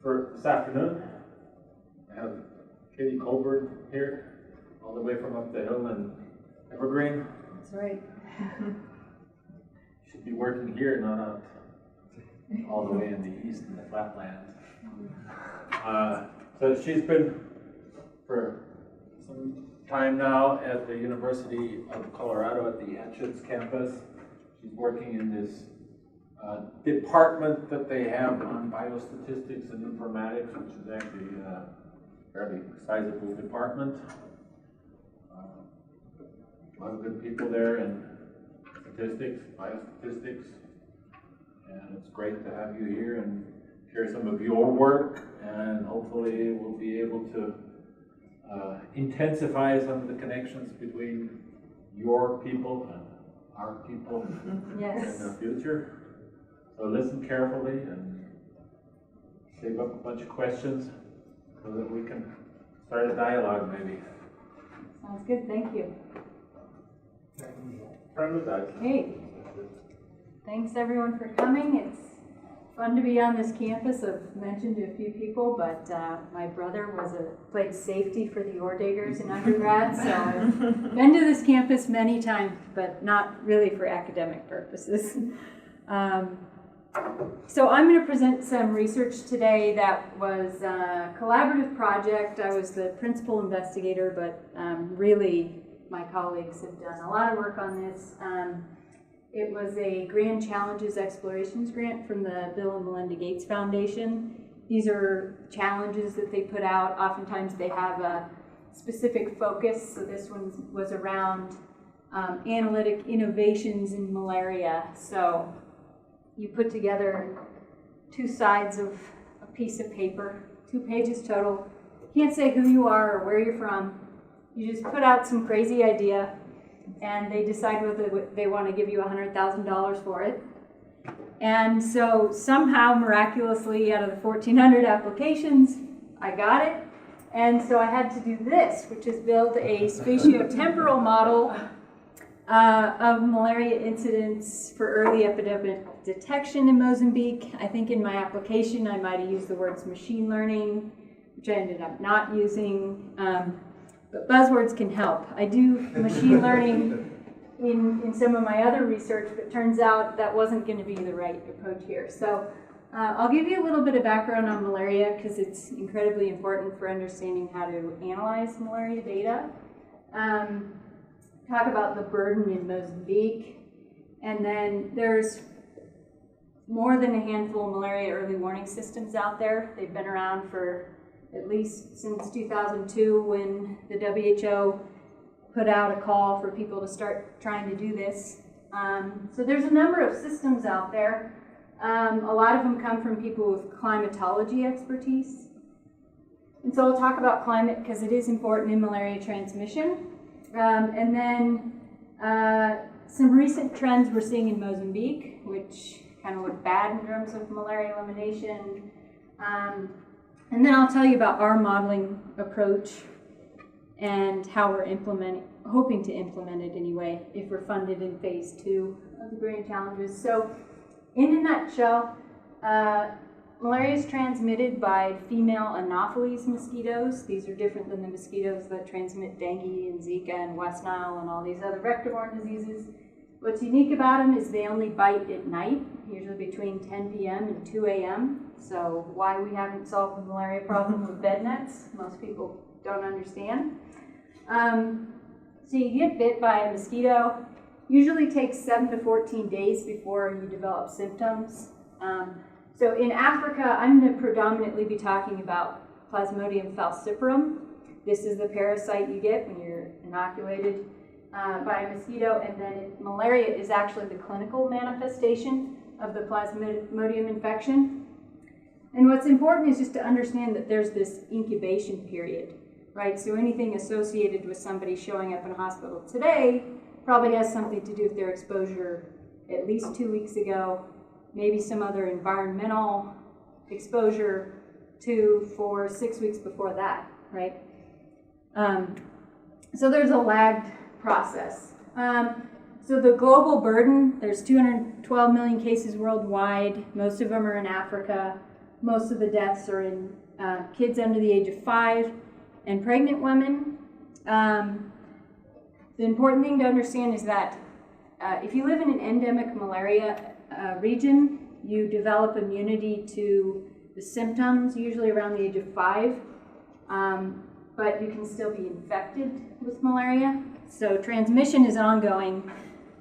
for this afternoon. I have Katie Colborn here, all the way from up the hill in Evergreen. That's right. Should be working here, not out all the way in the east in the flatlands. So she's been for some time now at the University of Colorado at the Anschutz campus. She's working in this department that they have on biostatistics and informatics, which is actually a fairly sizable department. A lot of good people there in statistics, biostatistics, and it's great to have you here and share some of your work, and hopefully we'll be able to intensify some of the connections between your people and our people Yes. in the future. So listen carefully and save up a bunch of questions so that we can start a dialogue maybe. Sounds good. Thank you. Okay. Thanks everyone for coming. It's fun to be on this campus. I've mentioned to a few people, but my brother played safety for the Ore Diggers in undergrad, so I've been to this campus many times, but not really for academic purposes. So I'm going to present some research today that was a collaborative project. I was the principal investigator, but really my colleagues have done a lot of work on this. It was a Grand Challenges Explorations grant from the Bill and Melinda Gates Foundation. These are challenges that they put out. Oftentimes they have a specific focus. So this one was around analytic innovations in malaria. So you put together two sides of a piece of paper, 2 pages total. You can't say who you are or where you're from. You just put out some crazy idea, and they decide whether they want to give you $100,000 for it. And so somehow, miraculously, out of the 1,400 applications, I got it. And so I had to do this, which is build a spatiotemporal model of malaria incidents for early epidemic detection in Mozambique. I think in my application I might have used the words machine learning, which I ended up not using. But buzzwords can help. I do machine learning in some of my other research, but turns out that wasn't going to be the right approach here. So I'll give you a little bit of background on malaria because it's incredibly important for understanding how to analyze malaria data. Talk about the burden in Mozambique, and then there's more than a handful of malaria early warning systems out there. They've been around for at least since 2002 when the WHO put out a call for people to start trying to do this. So there's a number of systems out there. A lot of them come from people with climatology expertise. And so I'll talk about climate because it is important in malaria transmission. And then some recent trends we're seeing in Mozambique, which kind of look bad in terms of malaria elimination. And then I'll tell you about our modeling approach and how we're hoping to implement it anyway, if we're funded in phase 2 of the Grand Challenges. So in a nutshell, malaria is transmitted by female Anopheles mosquitoes. These are different than the mosquitoes that transmit dengue and Zika and West Nile and all these other vector-borne diseases. What's unique about them is they only bite at night, usually between 10 p.m. and 2 a.m. So why we haven't solved the malaria problem with bed nets, most people don't understand. So you get bit by a mosquito, usually takes 7 to 14 days before you develop symptoms. So in Africa, I'm going to predominantly be talking about Plasmodium falciparum. This is the parasite you get when you're inoculated by a mosquito, and then malaria is actually the clinical manifestation of the Plasmodium infection. And what's important is just to understand that there's this incubation period, right? So anything associated with somebody showing up in a hospital today probably has something to do with their exposure at least 2 weeks ago, maybe some other environmental exposure 2, 4, 6 weeks before that, right? So there's a lagged process. So the global burden, there's 212 million cases worldwide. Most of them are in Africa. most of the deaths are in kids under the age of 5 and pregnant women. The important thing to understand is that if you live in an endemic malaria region, you develop immunity to the symptoms, usually around the age of 5, but you can still be infected with malaria. So transmission is ongoing,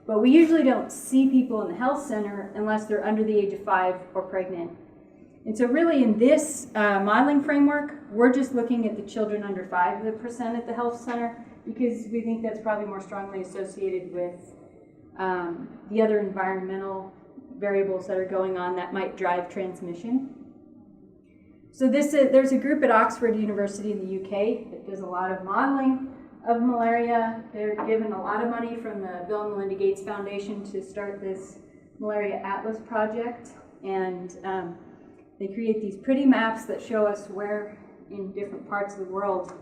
but we usually don't see people in the health center unless they're under the age of 5 or pregnant. And so really in this modeling framework, we're just looking at the children under 5% at the health center, because we think that's probably more strongly associated with the other environmental variables that are going on that might drive transmission. So there's a group at Oxford University in the UK that does a lot of modeling of malaria. They're given a lot of money from the Bill and Melinda Gates Foundation to start this Malaria Atlas project, and they create these pretty maps that show us where in different parts of the world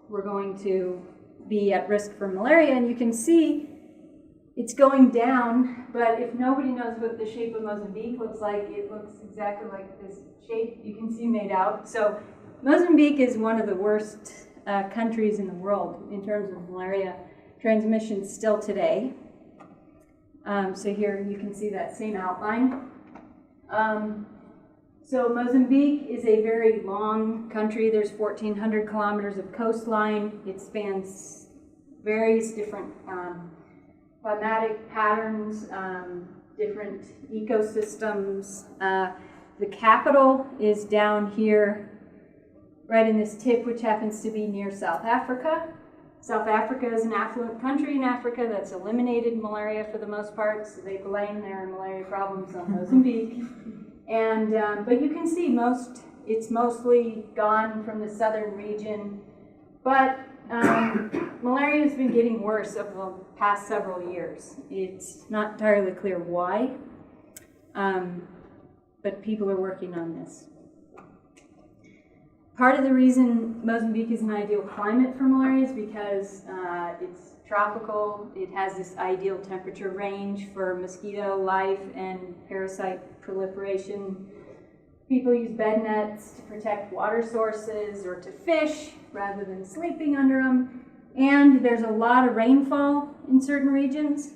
we're going to be at risk for malaria. And you can see it's going down, but if nobody knows what the shape of Mozambique looks like, it looks exactly like this shape you can see made out. So Mozambique is one of the worst countries in the world in terms of malaria transmission still today. So here you can see that same outline. So Mozambique is a very long country. There's 1,400 kilometers of coastline. It spans various different climatic patterns, different ecosystems. The capital is down here, right in this tip, which happens to be near South Africa. South Africa is an affluent country in Africa that's eliminated malaria for the most part, so they blame their malaria problems on Mozambique. And but you can see it's mostly gone from the southern region, but malaria has been getting worse over the past several years. It's not entirely clear why, but people are working on this. Part of the reason Mozambique is an ideal climate for malaria is because it's tropical. It has this ideal temperature range for mosquito life and parasite proliferation. People use bed nets to protect water sources or to fish rather than sleeping under them. And there's a lot of rainfall in certain regions,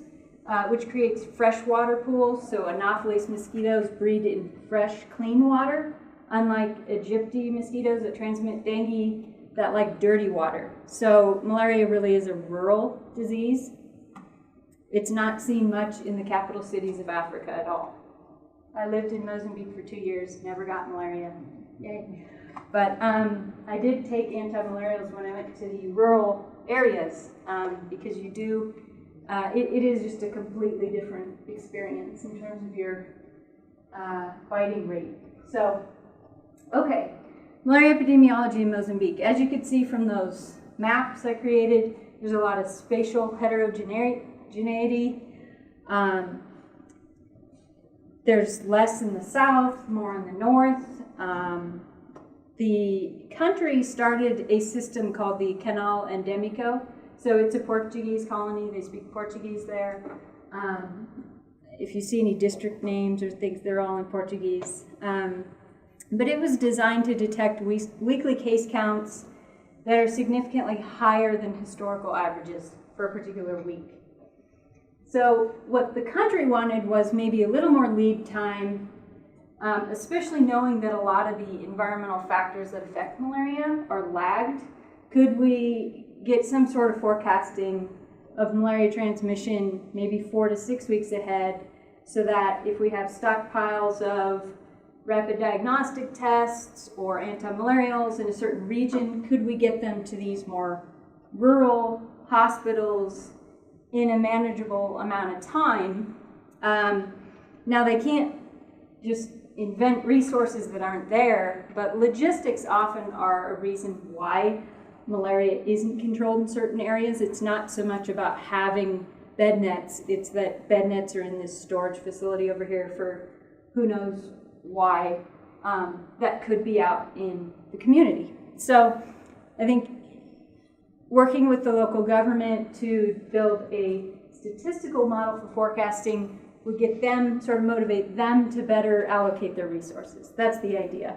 which creates freshwater pools. So Anopheles mosquitoes breed in fresh, clean water, unlike Egypti mosquitoes that transmit dengue that like dirty water. So malaria really is a rural disease. It's not seen much in the capital cities of Africa at all. I lived in Mozambique for 2 years, never got malaria. Yay. But I did take anti-malarials when I went to the rural areas, because you do, it is just a completely different experience in terms of your biting rate. So, okay, malaria epidemiology in Mozambique. As you could see from those maps I created, there's a lot of spatial heterogeneity. There's less in the south, more in the north. The country started a system called the Canal Endemico. So it's a Portuguese colony. They speak Portuguese there. If you see any district names or things, they're all in Portuguese. But it was designed to detect weekly case counts that are significantly higher than historical averages for a particular week. So what the country wanted was maybe a little more lead time, especially knowing that a lot of the environmental factors that affect malaria are lagged. Could we get some sort of forecasting of malaria transmission maybe 4 to 6 weeks ahead, so that if we have stockpiles of rapid diagnostic tests or anti-malarials in a certain region, could we get them to these more rural hospitals in a manageable amount of time? Now, they can't just invent resources that aren't there, but logistics often are a reason why malaria isn't controlled in certain areas. It's not so much about having bed nets, it's that bed nets are in this storage facility over here for who knows why, that could be out in the community. So I think working with the local government to build a statistical model for forecasting would get them, sort of motivate them to better allocate their resources. That's the idea.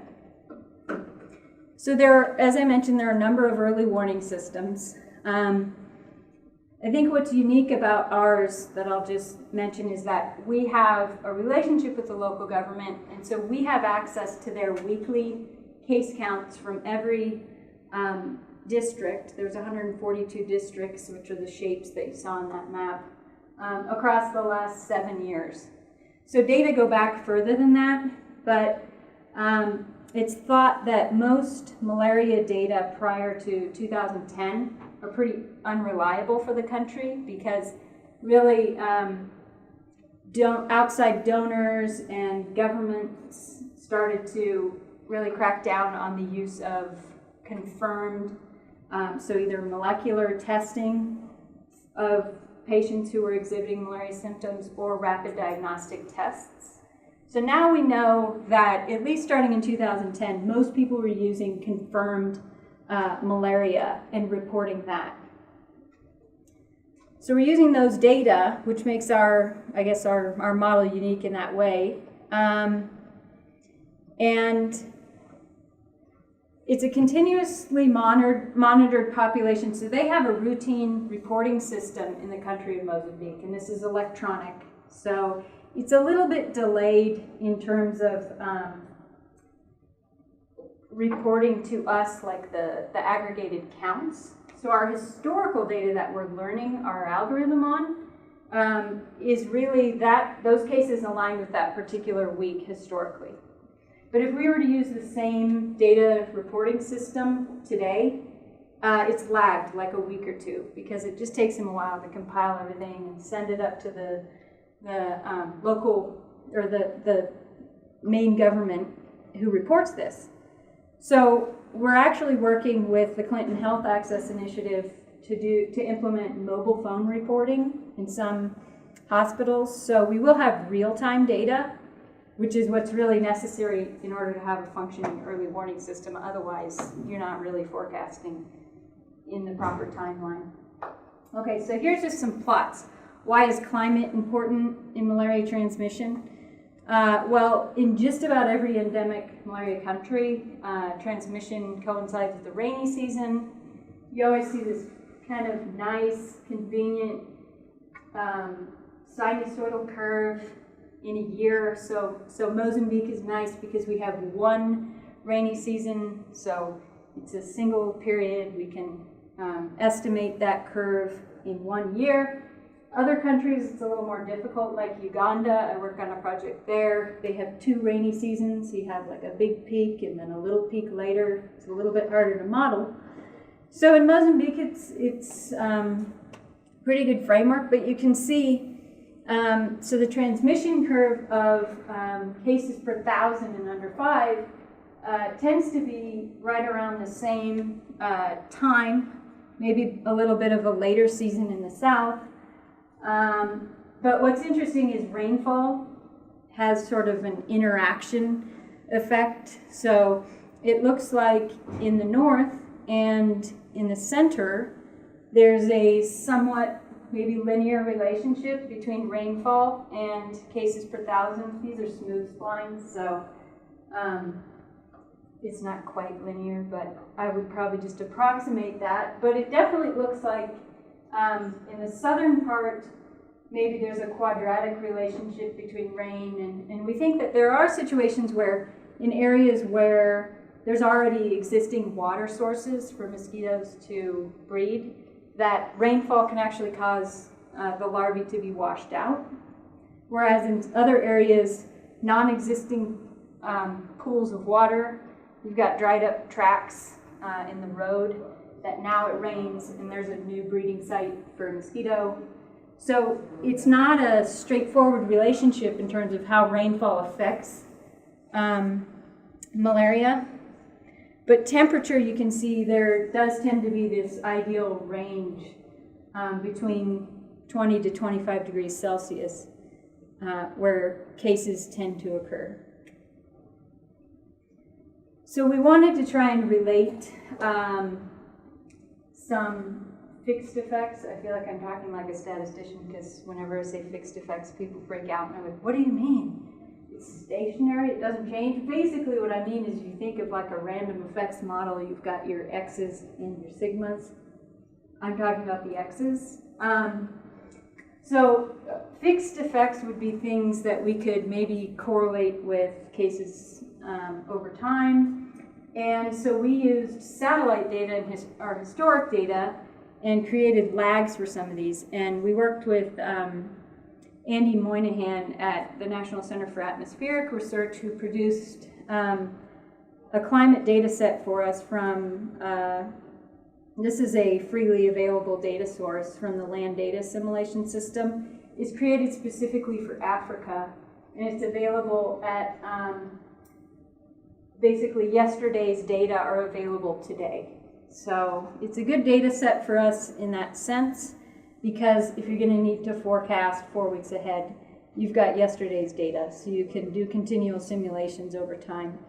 So as I mentioned, there are a number of early warning systems. I think what's unique about ours that I'll just mention is that we have a relationship with the local government, and so we have access to their weekly case counts from every district. There's 142 districts, which are the shapes that you saw on that map, across the last 7 years. So data go back further than that, but it's thought that most malaria data prior to 2010 are pretty unreliable for the country because really outside donors and governments started to really crack down on the use of confirmed, so either molecular testing of patients who were exhibiting malaria symptoms or rapid diagnostic tests. So now we know that at least starting in 2010, most people were using confirmed malaria and reporting that. So we're using those data, which makes our model unique in that way. And it's a continuously monitored population. So they have a routine reporting system in the country of Mozambique, and this is electronic. So it's a little bit delayed in terms of reporting to us like the aggregated counts. So our historical data that we're learning our algorithm on is really those cases aligned with that particular week historically. But if we were to use the same data reporting system today, it's lagged like a week or two because it just takes them a while to compile everything and send it up to the local or the main government who reports this. So we're actually working with the Clinton Health Access Initiative to implement mobile phone reporting in some hospitals. So we will have real-time data, which is what's really necessary in order to have a functioning early warning system. Otherwise, you're not really forecasting in the proper timeline. Okay, so here's just some plots. Why is climate important in malaria transmission? Well, in just about every endemic malaria country, transmission coincides with the rainy season. You always see this kind of nice, convenient sinusoidal curve in a year. So Mozambique is nice because we have one rainy season, so it's a single period. We can estimate that curve in 1 year. Other countries, it's a little more difficult, like Uganda. I work on a project there. They have 2 rainy seasons. You have like a big peak and then a little peak later. It's a little bit harder to model. So in Mozambique, it's pretty good framework, but you can see, so the transmission curve of cases per 1,000 and under 5 tends to be right around the same time, maybe a little bit of a later season in the south. But what's interesting is rainfall has sort of an interaction effect. So it looks like in the north and in the center, there's a somewhat maybe linear relationship between rainfall and cases per 1,000. These are smooth splines, so it's not quite linear, but I would probably just approximate that. But it definitely looks like in the southern part, maybe there's a quadratic relationship between rain, and we think that there are situations where in areas where there's already existing water sources for mosquitoes to breed, that rainfall can actually cause the larvae to be washed out. Whereas in other areas, non-existing pools of water, you've got dried up tracks in the road that now it rains and there's a new breeding site for a mosquito. So it's not a straightforward relationship in terms of how rainfall affects malaria. But temperature, you can see there does tend to be this ideal range between 20 to 25 degrees Celsius where cases tend to occur. So we wanted to try and relate some fixed effects. I feel like I'm talking like a statistician because whenever I say fixed effects, people freak out and I'm like, what do you mean? it's stationary, it doesn't change. Basically what I mean is you think of like a random effects model, you've got your X's and your sigmas. I'm talking about the X's. So fixed effects would be things that we could maybe correlate with cases over time. And so we used satellite data and our historic data and created lags for some of these. And we worked with Andy Moynihan at the National Center for Atmospheric Research, who produced a climate data set for us from, this is a freely available data source from the Land Data Assimilation System. It's created specifically for Africa, and it's available at, basically yesterday's data are available today. So it's a good data set for us in that sense, because if you're going to need to forecast 4 weeks ahead, you've got yesterday's data, so you can do continual simulations over time,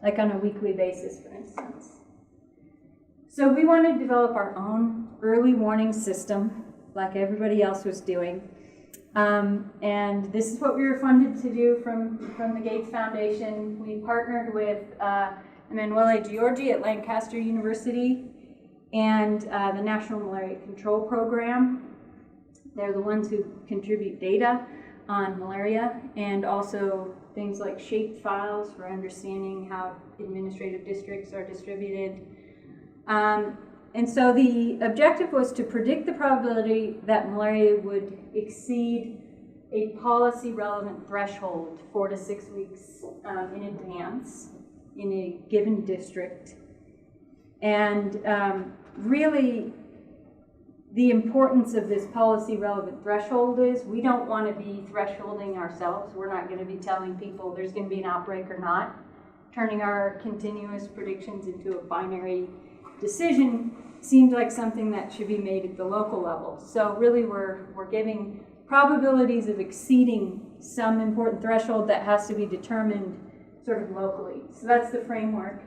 like on a weekly basis, for instance. So we wanted to develop our own early warning system, like everybody else was doing. And this is what we were funded to do from the Gates Foundation. We partnered with Emanuele Giorgi at Lancaster University and the National Malaria Control Program. They're the ones who contribute data on malaria, and also things like shaped files for understanding how administrative districts are distributed. And so the objective was to predict the probability that malaria would exceed a policy relevant threshold 4 to 6 weeks in advance in a given district. And really the importance of this policy relevant threshold is we don't want to be thresholding ourselves. We're not going to be telling people there's going to be an outbreak or not, turning our continuous predictions into a binary decision seemed like something that should be made at the local level. So really we're giving probabilities of exceeding some important threshold that has to be determined sort of locally. So that's the framework.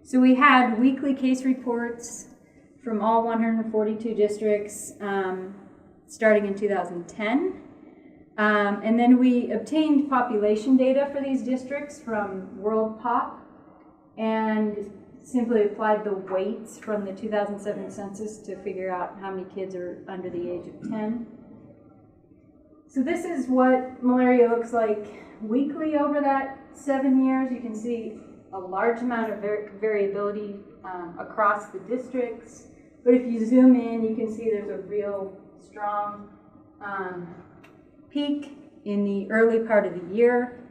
So we had weekly case reports from all 142 districts starting in 2010. And then we obtained population data for these districts from World Pop and simply applied the weights from the 2007 census to figure out how many kids are under the age of 10. So this is what malaria looks like weekly over that 7 years. You can see a large amount of variability across the districts. But if you zoom in, you can see there's a real strong peak in the early part of the year,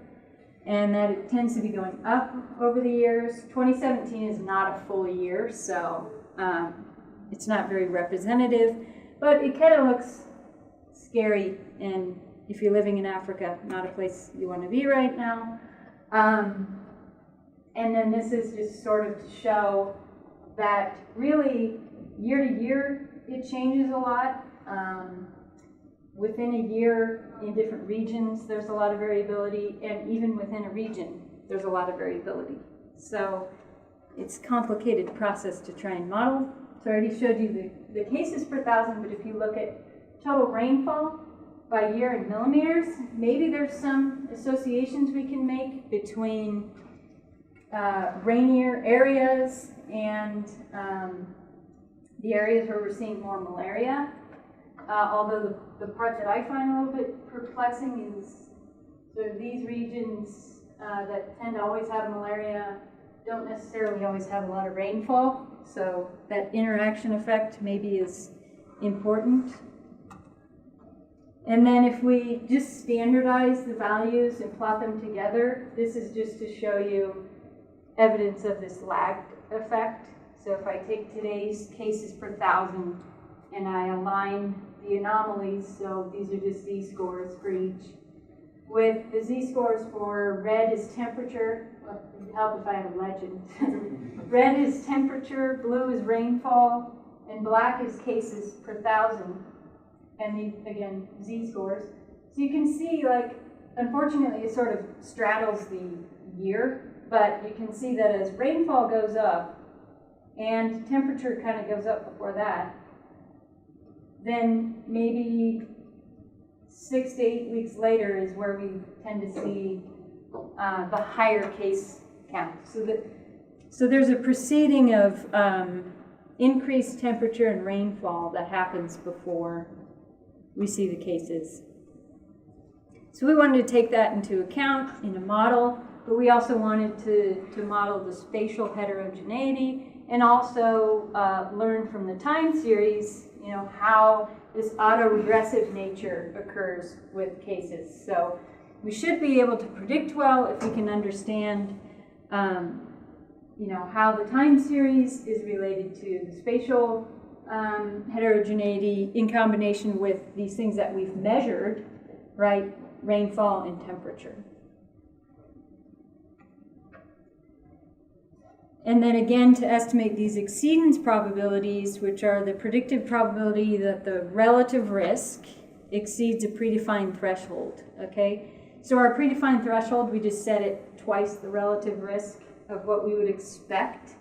and that it tends to be going up over the years. 2017 is not a full year, so it's not very representative, but it kind of looks scary, and if you're living in Africa, not a place you want to be right now. And then this is just sort of to show that really year to year it changes a lot. Within a year in different regions there's a lot of variability, and even within a region there's a lot of variability. So it's a complicated process to try and model. So I already showed you the cases per thousand, but if you look at total rainfall by year in millimeters, maybe there's some associations we can make between rainier areas and the areas where we're seeing more malaria. Although the part that I find a little bit perplexing is sort of these regions that tend to always have malaria don't necessarily always have a lot of rainfall. So that interaction effect maybe is important. And then if we just standardize the values and plot them together, this is just to show you evidence of this lagged effect. So if I take today's cases per thousand and I align the anomalies, so these are just z-scores for each, with the z-scores for red is temperature, well, it would help if I had a legend. Red is temperature, blue is rainfall, and black is cases per thousand, and these, again, z-scores. So you can see, like, unfortunately it sort of straddles the year, but you can see that as rainfall goes up and temperature kind of goes up before that, then maybe 6 to 8 weeks later is where we tend to see the higher case count. So there's a proceeding of increased temperature and rainfall that happens before we see the cases. So we wanted to take that into account in a model, but we also wanted to model the spatial heterogeneity and also learn from the time series, you know, how this autoregressive nature occurs with cases. So we should be able to predict well if we can understand, you know, how the time series is related to the spatial heterogeneity in combination with these things that we've measured, right? Rainfall and temperature. And then again, to estimate these exceedance probabilities, which are the predictive probability that the relative risk exceeds a predefined threshold, okay? So our predefined threshold, we just set it twice the relative risk of what we would expect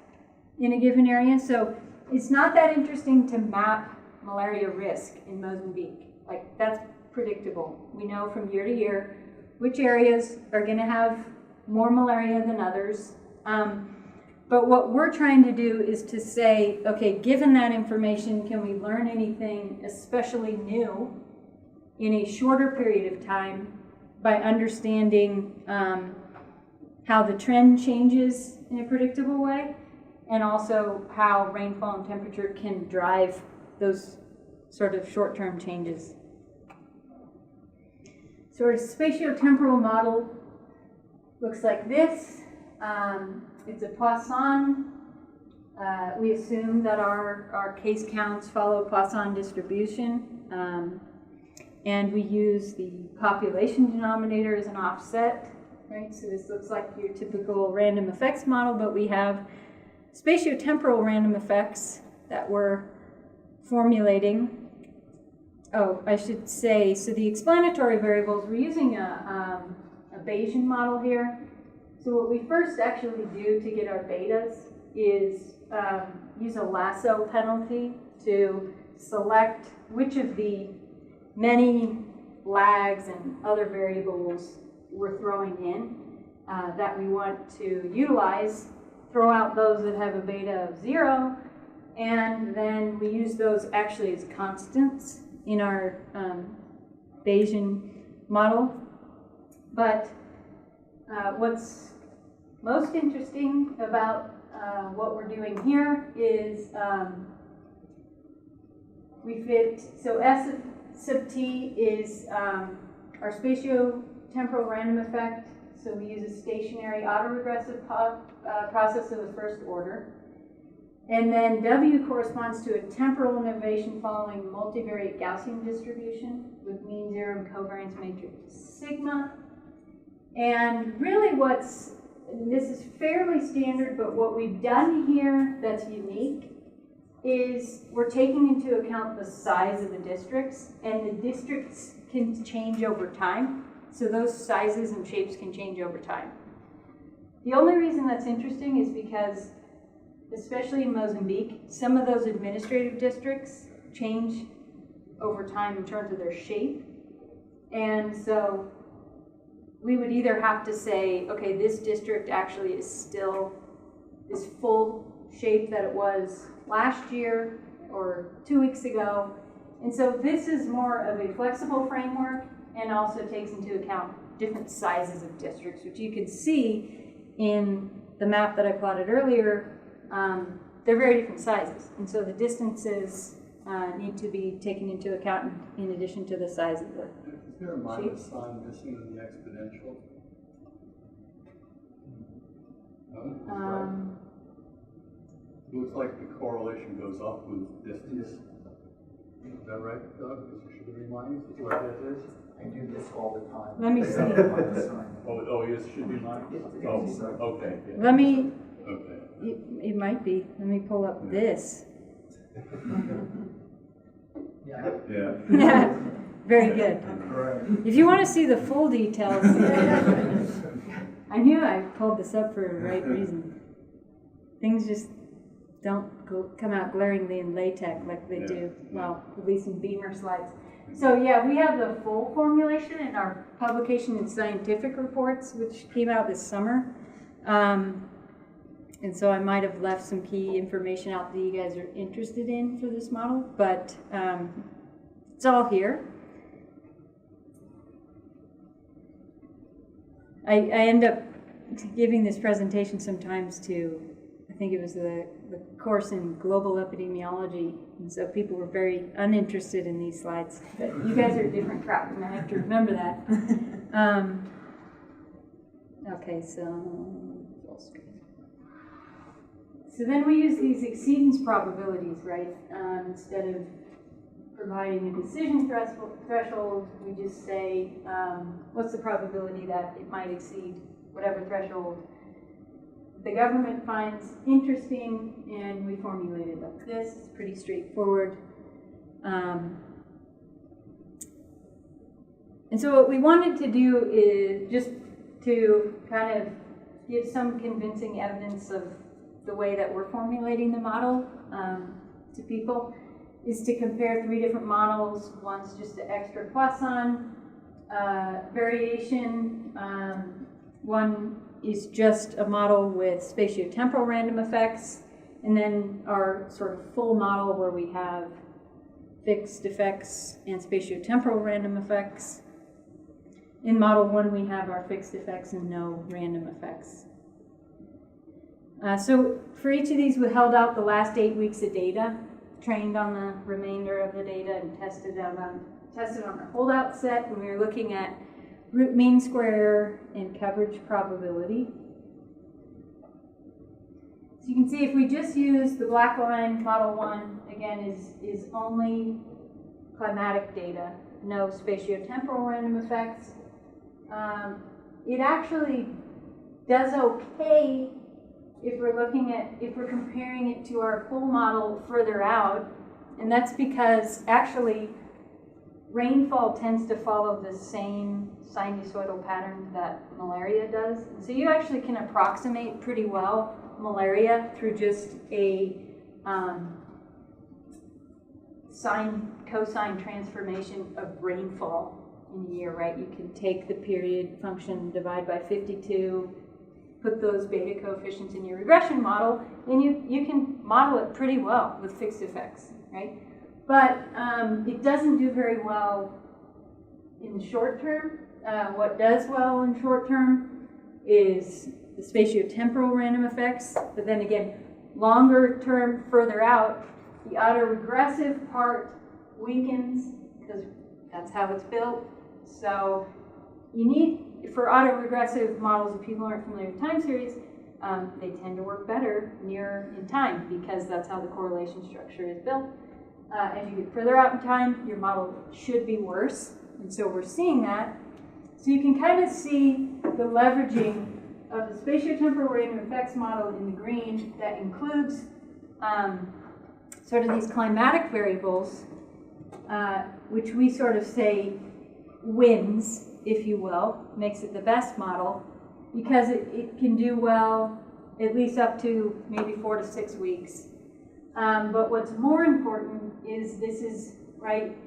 in a given area. So it's not that interesting to map malaria risk in Mozambique. Like, that's predictable. We know from year to year which areas are going to have more malaria than others. But what we're trying to do is to say, okay, given that information, can we learn anything especially new in a shorter period of time by understanding how the trend changes in a predictable way, and also how rainfall and temperature can drive those sort of short-term changes. So our spatiotemporal model looks like this. It's a Poisson. We assume that our case counts follow Poisson distribution. And we use the population denominator as an offset, right? So this looks like your typical random effects model, but we have spatiotemporal random effects that we're formulating. Oh, I should say, so the explanatory variables, we're using a Bayesian model here. So what we first actually do to get our betas is use a lasso penalty to select which of the many lags and other variables we're throwing in that we want to utilize, throw out those that have a beta of 0, and then we use those actually as constants in our Bayesian model. But what's most interesting about what we're doing here is we fit, so S sub t is our spatiotemporal random effect. So we use a stationary autoregressive process of the first order. And then W corresponds to a temporal innovation following multivariate Gaussian distribution with mean zero and covariance matrix sigma. And really this is fairly standard, but what we've done here that's unique is we're taking into account the size of the districts, and the districts can change over time. So those sizes and shapes can change over time. The only reason that's interesting is because, especially in Mozambique, some of those administrative districts change over time in terms of their shape. And so we would either have to say, okay, this district actually is still this full shape that it was last year or 2 weeks ago. And so this is more of a flexible framework and also takes into account different sizes of districts, which you can see in the map that I plotted earlier. They're very different sizes. And so the distances need to be taken into account in addition to the size of the Is there a minus sign missing in the exponential? No? That's right. It looks like the correlation goes up with distance. Is that right, Doug? Should there be minus? Is what that is? I do this all the time. Let me see. Oh, yes, should be minus? Oh, okay. Yeah. Let me, Okay. it might be. Let me pull up this. Yeah. Yeah. Very good. Correct. If you want to see the full details, I knew I pulled this up for the right reason. Things just don't come out glaringly in LaTeX like they do, well, at least in Beamer slides. So yeah, we have the full formulation in our publication in Scientific Reports, which came out this summer. And so I might have left some key information out that you guys are interested in for this model, but it's all here. I end up giving this presentation sometimes to, I think it was the course in global epidemiology, and so people were very uninterested in these slides. But you guys are a different crowd, and I have to remember that. Okay, so then we use these exceedance probabilities, right? Instead of providing a decision threshold, we just say, what's the probability that it might exceed whatever threshold the government finds interesting, and we formulate it like this. It's pretty straightforward. And so what we wanted to do is just to kind of give some convincing evidence of the way that we're formulating the model to people, is to compare 3 different models. One's just an extra Poisson variation. One is just a model with spatiotemporal random effects, and then our sort of full model where we have fixed effects and spatiotemporal random effects. In model 1, we have our fixed effects and no random effects. So for each of these, we held out the last 8 weeks of data, trained on the remainder of the data, and tested on our holdout set, and we were looking at root mean square error and coverage probability. So you can see if we just use the black line, model 1, again, is only climatic data, no spatiotemporal random effects. It actually does okay if we're comparing it to our full model further out, and that's because actually rainfall tends to follow the same sinusoidal pattern that malaria does. And so you actually can approximate pretty well malaria through just a cosine transformation of rainfall in a year, right? You can take the period function, divide by 52, put those beta coefficients in your regression model, and you can model it pretty well with fixed effects, right? But it doesn't do very well in the short term. What does well in short term is the spatiotemporal random effects, but then again, longer term, further out, the autoregressive part weakens because that's how it's built. So you need, for autoregressive models, if people aren't familiar with time series, they tend to work better nearer in time because that's how the correlation structure is built. As you get further out in time, your model should be worse, and so we're seeing that. So you can kind of see the leveraging of the spatiotemporal random effects model in the green that includes sort of these climatic variables, which we sort of say wins, if you will, makes it the best model, because it can do well at least up to maybe 4 to 6 weeks. But what's more important is this is, right,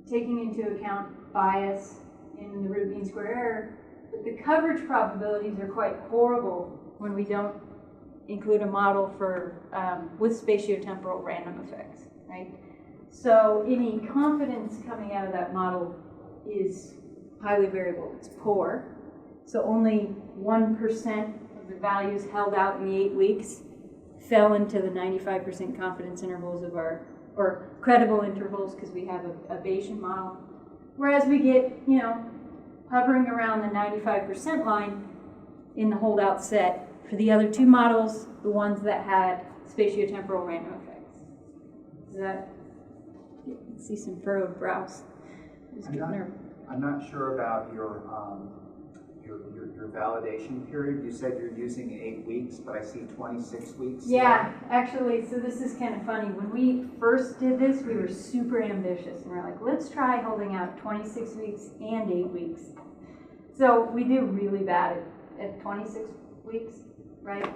taking into account bias in the root mean square error, but the coverage probabilities are quite horrible when we don't include a model for with spatiotemporal random effects, right? So any confidence coming out of that model is highly variable. It's poor. So only 1% of the values held out in the 8 weeks fell into the 95% confidence intervals of our, or credible intervals, because we have a Bayesian model. Whereas we get, hovering around the 95% line in the holdout set for the other 2 models, the ones that had spatiotemporal random effects. Does that, you can see some furrowed brows. I'm not sure about your validation period. You said you're using 8 weeks, but I see 26 weeks. Yeah, actually, so this is kind of funny. When we first did this, we were super ambitious, and we're like, let's try holding out 26 weeks and 8 weeks. So we do really bad at 26 weeks, right?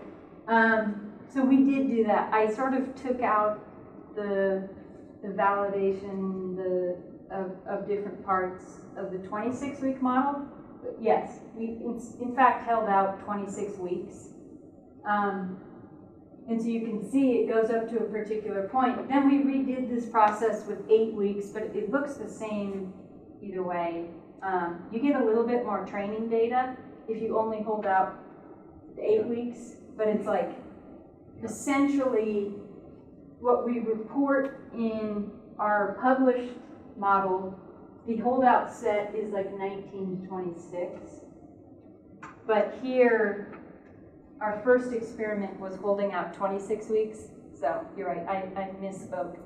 So we did do that. I sort of took out the validation of different parts of the 26-week model. But yes, we in fact held out 26 weeks. And so you can see it goes up to a particular point. Then we redid this process with 8 weeks, but it looks the same either way. You get a little bit more training data if you only hold out the 8 weeks, but it's like essentially what we report in our published model, the holdout set is like 19 to 26. But here, our first experiment was holding out 26 weeks. So you're right, I misspoke.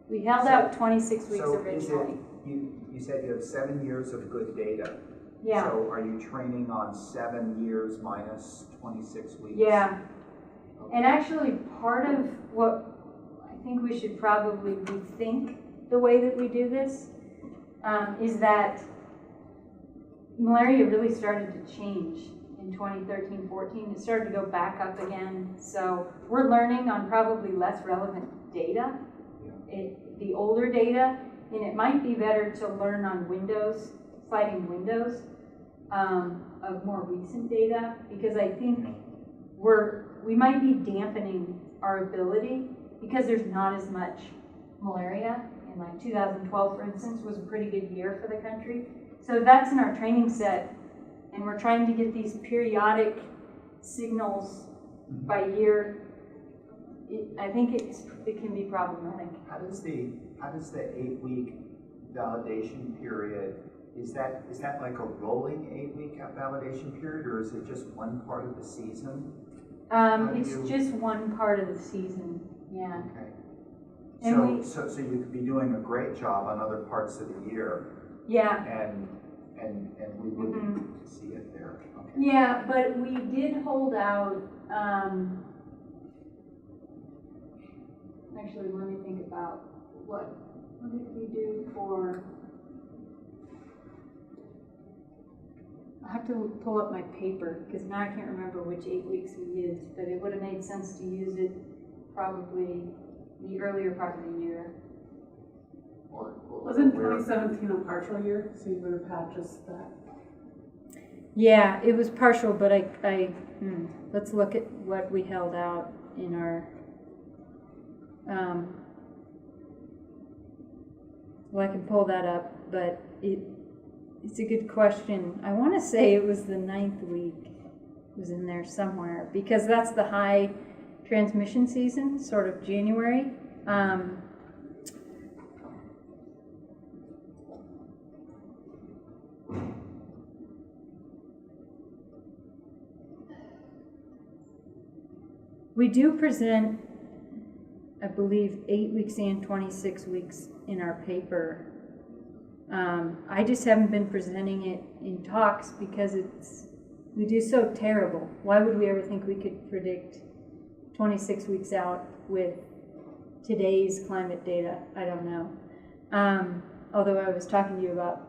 We held out 26 weeks originally. You said you have 7 years of good data. Yeah. So are you training on 7 years minus 26 weeks? Yeah. And actually part of what I think we should probably rethink the way that we do this is that malaria really started to change in 2013-14. It started to go back up again. So we're learning on probably less relevant data, the older data, and it might be better to learn on sliding windows of more recent data, because I think we might be dampening our ability because there's not as much malaria. And like 2012, for instance, was a pretty good year for the country. So that's in our training set, and we're trying to get these periodic signals by year. I think it can be problematic. How does the 8-week validation period, is that like a rolling 8-week validation period, or is it just one part of the season? It's just one part of the season. Yeah. Okay. And so you could be doing a great job on other parts of the year. Yeah. And we wouldn't see it there. Okay. Yeah, but we did hold out. Actually, let me think about what did we do for. I have to pull up my paper because now I can't remember which 8 weeks we used, but it would have made sense to use it probably the earlier part of the year. Wasn't 2017 a partial year, so you would have had just that? Yeah, it was partial, but let's look at what we held out in our, well, I can pull that up, but it's a good question. I want to say it was the 9th week. It was in there somewhere, because that's the high transmission season, sort of January. We do present, I believe, 8 weeks and 26 weeks in our paper. I just haven't been presenting it in talks because we do so terrible. Why would we ever think we could predict 26 weeks out with today's climate data? I don't know. Although I was talking to you about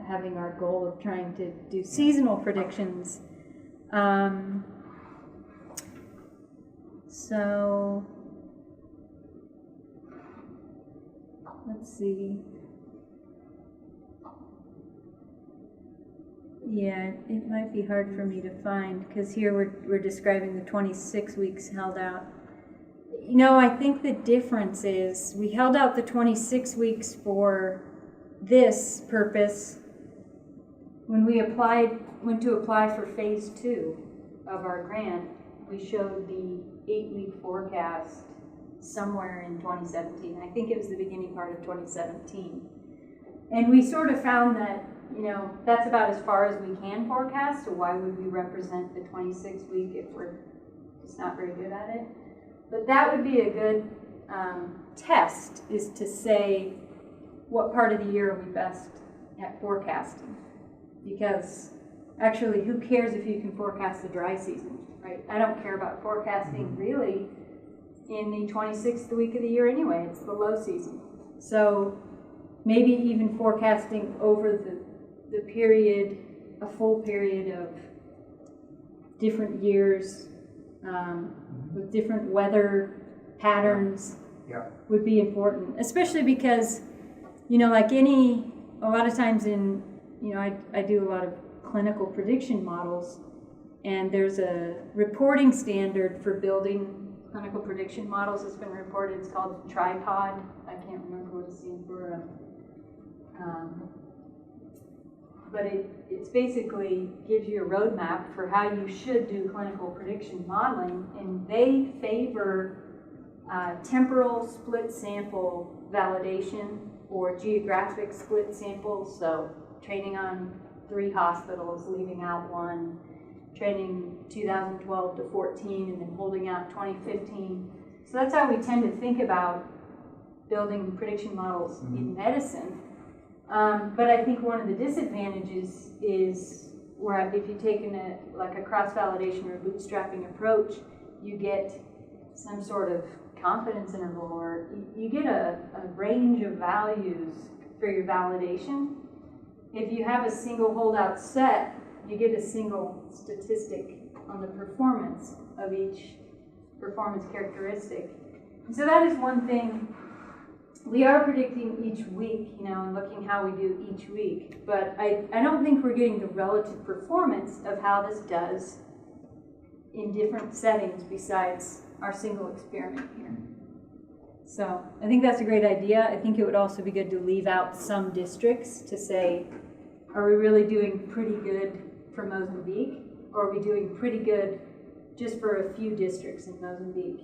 having our goal of trying to do seasonal predictions. So let's see. Yeah, it might be hard for me to find because here we're describing the 26 weeks held out. You know, I think the difference is we held out the 26 weeks for this purpose when we went to apply for phase 2 of our grant. We showed the 8-week forecast somewhere in 2017. I think it was the beginning part of 2017. And we sort of found that, you know, that's about as far as we can forecast, so why would we represent the 26-week if we're just not very good at it? But that would be a good test, is to say what part of the year are we best at forecasting. Because actually, who cares if you can forecast the dry season, right? I don't care about forecasting really in the 26th week of the year anyway. It's the low season. So maybe even forecasting over the period, a full period of different years with different weather patterns. Yeah. would be important, especially because, you know, like a lot of times in, you know, I do a lot of clinical prediction models, and there's a reporting standard for building clinical prediction models that's been reported. It's called Tripod. I can't remember what it stands for. But it's basically gives you a roadmap for how you should do clinical prediction modeling, and they favor temporal split sample validation or geographic split samples. So training on 3 hospitals, leaving out 1, training 2012 to 14, and then holding out 2015. So that's how we tend to think about building prediction models in medicine. But I think one of the disadvantages is where if you take a cross-validation or bootstrapping approach, you get some sort of confidence interval, or you get a range of values for your validation. If you have a single holdout set, you get a single statistic on the performance of each performance characteristic. And so that is one thing. We are predicting each week, you know, and looking how we do each week, but I don't think we're getting the relative performance of how this does in different settings besides our single experiment here. So I think that's a great idea. I think it would also be good to leave out some districts to say, are we really doing pretty good for Mozambique, or are we doing pretty good just for a few districts in Mozambique?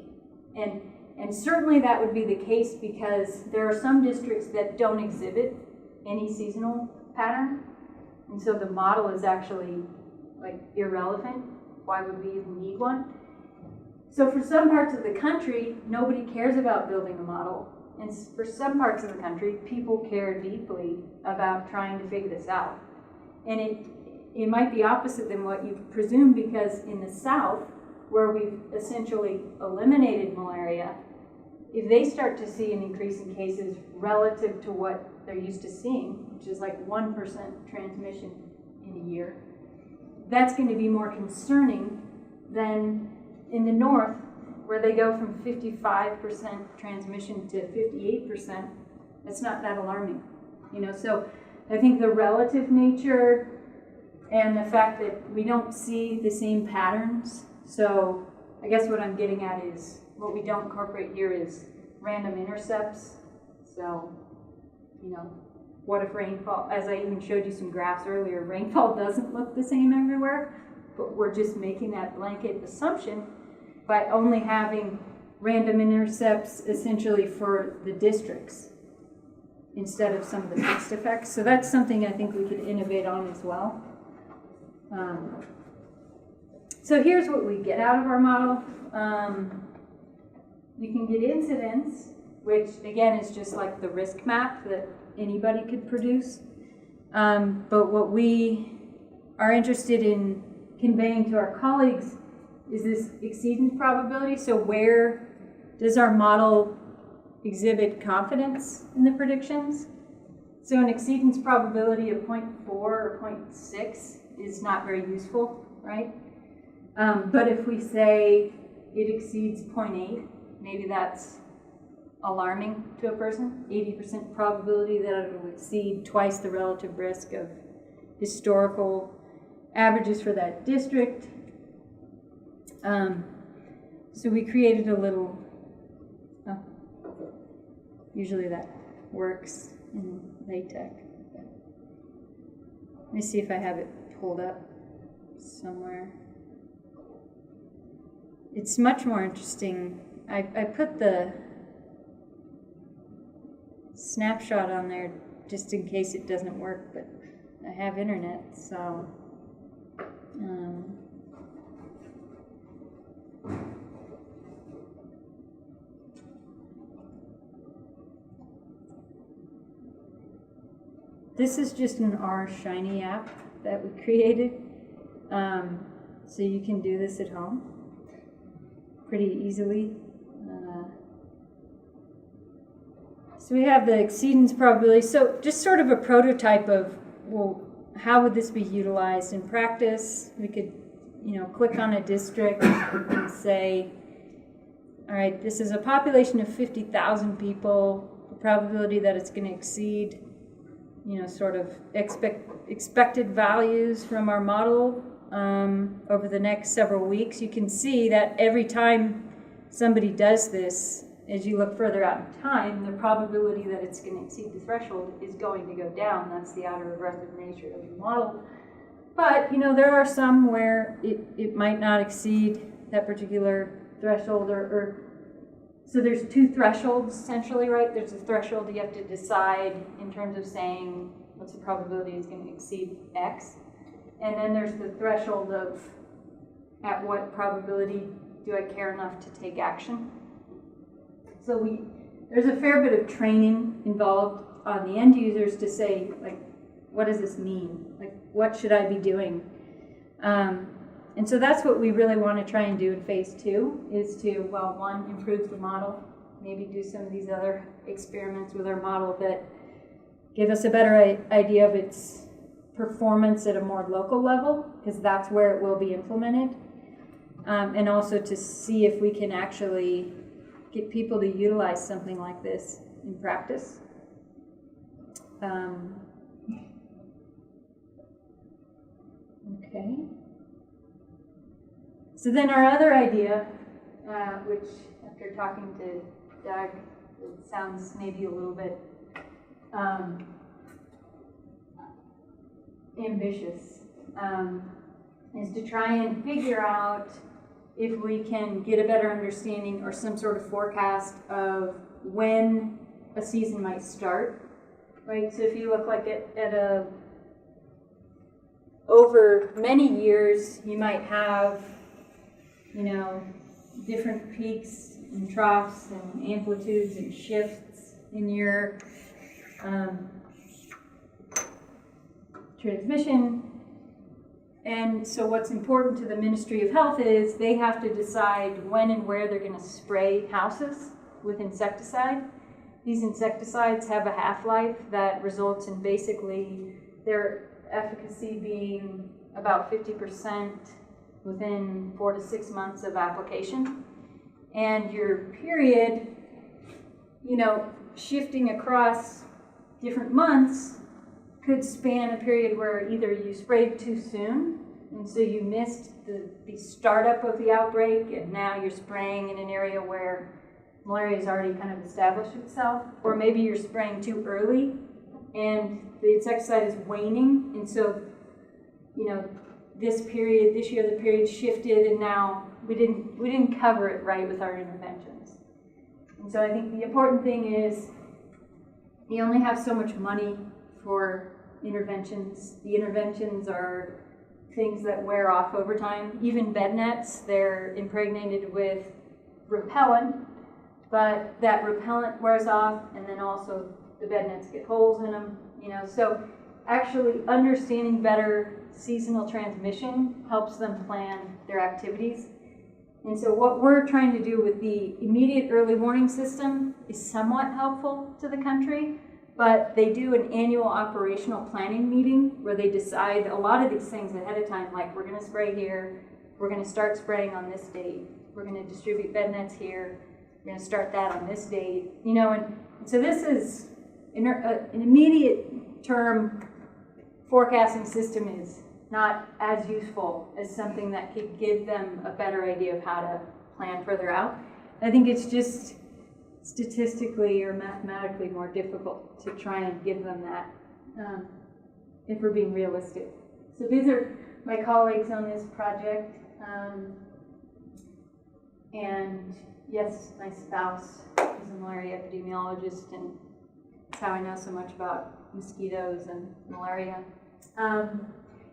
And certainly that would be the case because there are some districts that don't exhibit any seasonal pattern. And so the model is actually like irrelevant. Why would we even need one? So for some parts of the country, nobody cares about building a model. And for some parts of the country, people care deeply about trying to figure this out. And it might be opposite than what you presume, because in the South, where we've essentially eliminated malaria, if they start to see an increase in cases relative to what they're used to seeing, which is like 1% transmission in a year, that's going to be more concerning than in the North, where they go from 55% transmission to 58%. That's not that alarming, you know. So I think the relative nature and the fact that we don't see the same patterns. So I guess what I'm getting at is what we don't incorporate here is random intercepts. So, you know, what if rainfall, as I even showed you some graphs earlier, rainfall doesn't look the same everywhere, but we're just making that blanket assumption by only having random intercepts essentially for the districts instead of some of the mixed effects. So that's something I think we could innovate on as well. So here's what we get out of our model. We can get incidence, which again is just like the risk map that anybody could produce. But what we are interested in conveying to our colleagues is this exceedance probability. So where does our model exhibit confidence in the predictions? So an exceedance probability of 0.4 or 0.6 is not very useful, right? But if we say it exceeds 0.8, maybe that's alarming to a person. 80% probability that it will exceed twice the relative risk of historical averages for that district. So we created a little, usually that works in LaTeX. Let me see if I have it pulled up somewhere. It's much more interesting. I put the snapshot on there just in case it doesn't work, but I have internet, so this is just an R Shiny app that we created, so you can do this at home pretty easily. So we have the exceedance probability. So just sort of a prototype of, well, how would this be utilized in practice? We could, you know, click on a district and say, all right, this is a population of 50,000 people. The probability that it's going to exceed, sort of expected values from our model over the next several weeks. You can see that every time somebody does this, as you look further out in time, the probability that it's going to exceed the threshold is going to go down. That's the outer regressive nature of the model. But, there are some where it might not exceed that particular threshold so there's two thresholds essentially, right? There's a threshold you have to decide in terms of saying what's the probability is going to exceed X. And then there's the threshold of at what probability do I care enough to take action. So there's a fair bit of training involved on the end users to say, like, what does this mean? Like, what should I be doing? And so that's what we really want to try and do in phase 2, is to, well, one, improve the model, maybe do some of these other experiments with our model that give us a better idea of its performance at a more local level, because that's where it will be implemented. And also to see if we can actually get people to utilize something like this in practice. Okay. So then our other idea, which after talking to Doug, it sounds maybe a little bit ambitious, is to try and figure out if we can get a better understanding or some sort of forecast of when a season might start, right? So if you look like over many years, you might have, different peaks and troughs and amplitudes and shifts in your transmission. And so what's important to the Ministry of Health is they have to decide when and where they're going to spray houses with insecticide. These insecticides have a half-life that results in basically their efficacy being about 50% within 4 to 6 months of application. And your period, shifting across different months could span a period where either you sprayed too soon, and so you missed the startup of the outbreak, and now you're spraying in an area where malaria has already kind of established itself, or maybe you're spraying too early and the insecticide is waning, and so, this year the period shifted, and now we didn't cover it right with our interventions. And so I think the important thing is you only have so much money for interventions. The interventions are things that wear off over time. Even bed nets, they're impregnated with repellent, but that repellent wears off, and then also the bed nets get holes in them, So actually understanding better seasonal transmission helps them plan their activities. And so what we're trying to do with the immediate early warning system is somewhat helpful to the country, but they do an annual operational planning meeting where they decide a lot of these things ahead of time, like we're going to spray here, we're going to start spraying on this date, we're going to distribute bed nets here, we're going to start that on this date, and so this is an immediate term forecasting system is not as useful as something that could give them a better idea of how to plan further out. I think it's just statistically or mathematically more difficult to try and give them that if we're being realistic. So these are my colleagues on this project. And yes, my spouse is a malaria epidemiologist, and that's how I know so much about mosquitoes and malaria.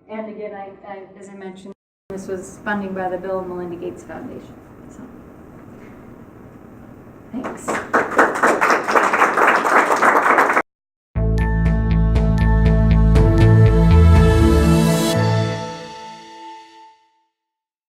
And again, I, as I mentioned, this was funding by the Bill and Melinda Gates Foundation. So, thanks.